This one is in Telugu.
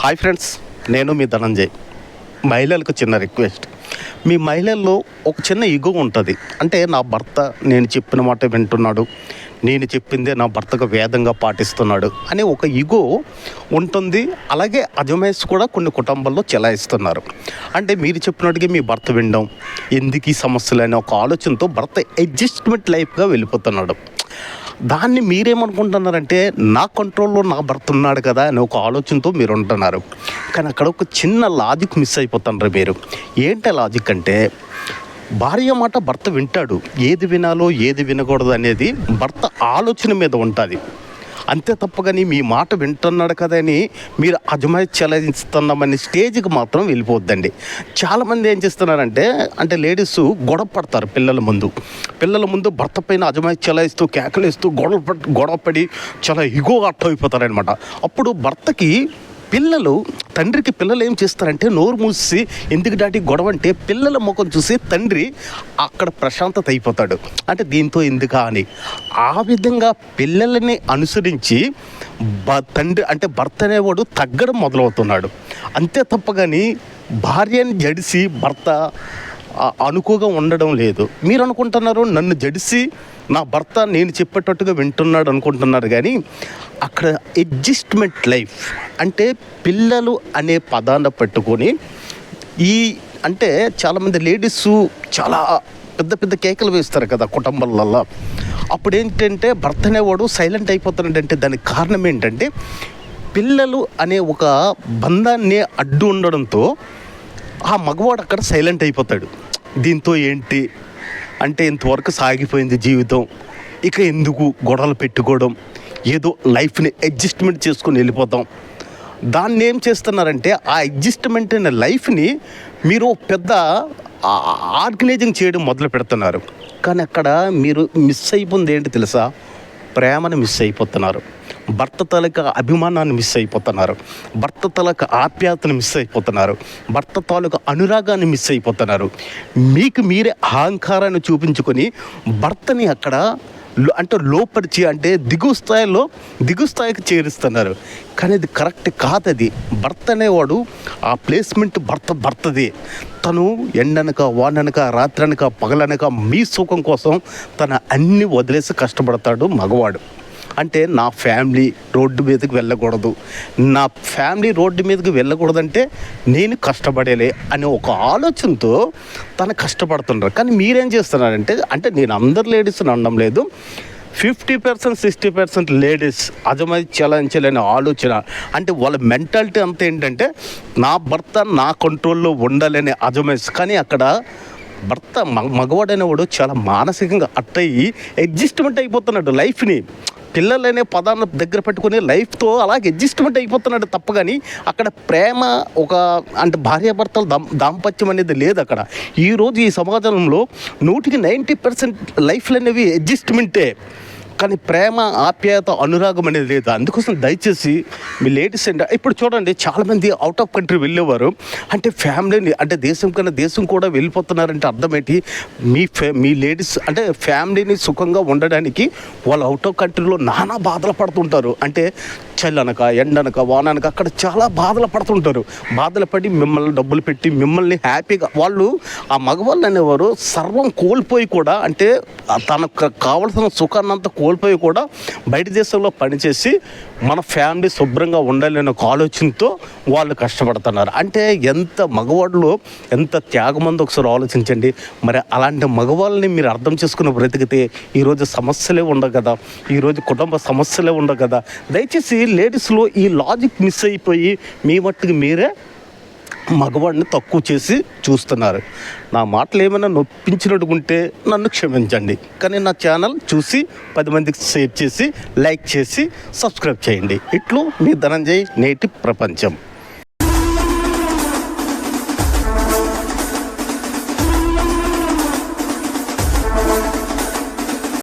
హాయ్ ఫ్రెండ్స్, నేను మీ ధనంజయ్. మహిళలకు చిన్న రిక్వెస్ట్. మీ మహిళల్లో ఒక చిన్న ఇగో ఉంటుంది. అంటే నా భర్త నేను చెప్పిన మాట వింటున్నాడు, నేను చెప్పిందే నా భర్తకు వేదంగా పాటిస్తున్నాడు అనే ఒక ఇగో ఉంటుంది. అలాగే అజమాయిష్ కూడా కొన్ని కుటుంబాల్లో చెలాయిస్తున్నారు. అంటే మీరు చెప్పినట్టుగా మీ భర్త వినడం, ఎందుకు ఈ సమస్యలు అనే ఒక ఆలోచనతో భర్త అడ్జస్ట్మెంట్ లైఫ్గా వెళ్ళిపోతున్నాడు. దాన్ని మీరేమనుకుంటున్నారంటే నా కంట్రోల్లో నా భర్త ఉన్నాడు కదా అని ఒక ఆలోచనతో మీరు ఉంటున్నారు. కానీ అక్కడ ఒక చిన్న లాజిక్ మిస్ అయిపోతున్నారు మీరు. ఏంటి లాజిక్ అంటే, భార్య మాట భర్త వింటాడు, ఏది వినాలో ఏది వినకూడదు అనేది భర్త ఆలోచన మీద ఉంటుంది. అంతే తప్ప కానీ మీ మాట వింటున్నాడు కదా అని మీరు అజమాయిష్ చెలాయిస్తున్నామనే స్టేజ్కి మాత్రం వెళ్ళిపోద్దండి. చాలామంది ఏం చేస్తున్నారంటే, లేడీస్ గొడవ పడతారు పిల్లల ముందు భర్త పైన అజమాయిష్ చెలాయిస్తూ కేకలేస్తూ గొడవ పడి చాలా ఇగో అట్ట అయిపోతారనమాట. అప్పుడు తండ్రికి పిల్లలు ఏం చేస్తారంటే నోరు మూసి ఎందుకు డాడీ గొడవ అంటే పిల్లల ముఖం చూసి తండ్రి అక్కడ ప్రశాంతత అయిపోతాడు. అంటే దీంతో ఎందుకా అని ఆ విధంగా పిల్లలని అనుసరించి భర్త అనేవాడు తగ్గడం మొదలవుతున్నాడు. అంతే తప్ప కానీ భార్యని జడిసి భర్త అనుకోగా ఉండడం లేదు. మీరు అనుకుంటున్నారు నన్ను జడిసి నా భర్త నేను చెప్పేటట్టుగా వింటున్నాడు అనుకుంటున్నారు. కానీ అక్కడ అడ్జస్ట్మెంట్ లైఫ్ అంటే పిల్లలు అనే పదాన్ని పెట్టుకొని చాలామంది లేడీస్ చాలా పెద్ద పెద్ద కేకలు వేస్తారు కదా కుటుంబాలలో. అప్పుడు ఏంటంటే భర్త అనేవాడు సైలెంట్ అయిపోతాడంటే దానికి కారణం ఏంటంటే పిల్లలు అనే ఒక బంధాన్ని అడ్డు ఉండడంతో ఆ మగవాడు అక్కడ సైలెంట్ అయిపోతాడు. దీంతో ఏంటి అంటే ఇంతవరకు సాగిపోయింది జీవితం, ఇక ఎందుకు గొడవలు పెట్టుకోవడం, ఏదో లైఫ్ని అడ్జస్ట్మెంట్ చేసుకొని వెళ్ళిపోతాం. దాన్ని ఏం చేస్తున్నారంటే ఆ అడ్జస్ట్మెంట్ అనే లైఫ్ని మీరు పెద్ద ఆర్గనైజింగ్ చేయడం మొదలు పెడుతున్నారు. కానీ అక్కడ మీరు మిస్ అయిపోయింది ఏంటి తెలుసా? ప్రేమను మిస్ అయిపోతున్నారు, భర్త తాలూకా అభిమానాన్ని మిస్ అయిపోతున్నారు, భర్త తాలూకా ఆప్యాయతను మిస్ అయిపోతున్నారు, భర్త తాలూకా అనురాగాన్ని మిస్ అయిపోతున్నారు. మీకు మీరే అహంకారాన్ని చూపించుకొని భర్తని అక్కడ లోపరిచి దిగు స్థాయికి చేరుస్తున్నారు. కానీ అది కరెక్ట్ కాదు. అది భర్త అనేవాడు ఆ ప్లేస్మెంట్ భర్తదే. తను ఎండనక వాననక రాత్రనక పగలనక మీ సుఖం కోసం తన అన్ని వదిలేసి కష్టపడతాడు మగవాడు. నా ఫ్యామిలీ రోడ్డు మీదకి వెళ్ళకూడదు, నా ఫ్యామిలీ రోడ్డు మీదకి వెళ్ళకూడదంటే నేను కష్టపడేలే అనే ఒక ఆలోచనతో తను కష్టపడుతున్నారు. కానీ మీరేం చేస్తున్నారంటే నేను అందరు లేడీస్ని అనడం లేదు, 50% 60% లేడీస్ అజమాయిష్ చెలాయించాలనే ఆలోచన. వాళ్ళ మెంటాలిటీ అంతా ఏంటంటే నా భర్త నా కంట్రోల్లో ఉండాలనే అజమాయిష్. కానీ అక్కడ భర్త మగవాడు అనేవాడు చాలా మానసికంగా అట్టయి అడ్జస్ట్మెంట్ అయిపోతున్నాడు. లైఫ్ని పిల్లలనే పదాన్ని దగ్గర పెట్టుకుని లైఫ్తో అలాగే అడ్జస్ట్మెంట్ అయిపోతున్నాడు తప్ప కానీ అక్కడ ప్రేమ భార్యాభర్తల దాంపత్యం అనేది లేదు అక్కడ. ఈరోజు ఈ సమాజంలో 90% లైఫ్లు అనేవి అడ్జస్ట్మెంటే, కానీ ప్రేమ ఆప్యాయత అనురాగం అనేది లేదు. అందుకోసం దయచేసి మీ లేడీస్ ఇప్పుడు చూడండి, చాలామంది అవుట్ ఆఫ్ కంట్రీ వెళ్ళేవారు ఫ్యామిలీని దేశం కన్నా దేశం కూడా వెళ్ళిపోతున్నారంటే అర్థం ఏంటి? మీ లేడీస్ ఫ్యామిలీని సుఖంగా ఉండడానికి వాళ్ళు అవుట్ ఆఫ్ కంట్రీలో నానా బాధలు పడుతుంటారు. చల్లనక ఎండనక వాననక అక్కడ చాలా బాధలు పడుతుంటారు. బాధలు పడి మిమ్మల్ని డబ్బులు పెట్టి మిమ్మల్ని హ్యాపీగా వాళ్ళు ఆ మగవాళ్ళు అనేవారు సర్వం కోల్పోయి కూడా తనకు కావలసిన సుఖాన్నంతా కోల్పోయి కూడా బయట దేశంలో పనిచేసి మన ఫ్యామిలీ శుభ్రంగా ఉండాలనే ఒక ఆలోచనతో వాళ్ళు కష్టపడుతున్నారు. ఎంత మగవాళ్ళు ఎంత త్యాగమంది ఒకసారి ఆలోచించండి. మరి అలాంటి మగవాళ్ళని మీరు అర్థం చేసుకుని బ్రతికితే ఈరోజు సమస్యలే ఉండవు కదా, ఈరోజు కుటుంబ సమస్యలే ఉండవు కదా. దయచేసి లేడీస్లో ఈ లాజిక్ మిస్ అయిపోయి మీ మట్టుకు మీరే మగవాడిని తక్కువ చేసి చూస్తున్నారు. నా మాటలు ఏమైనా నొప్పించినట్టుకుంటే నన్ను క్షమించండి. కానీ నా ఛానల్ చూసి 10 మందికి షేర్ చేసి లైక్ చేసి సబ్స్క్రైబ్ చేయండి. ఇట్లు మీ ధనంజయ్, నేటి ప్రపంచం.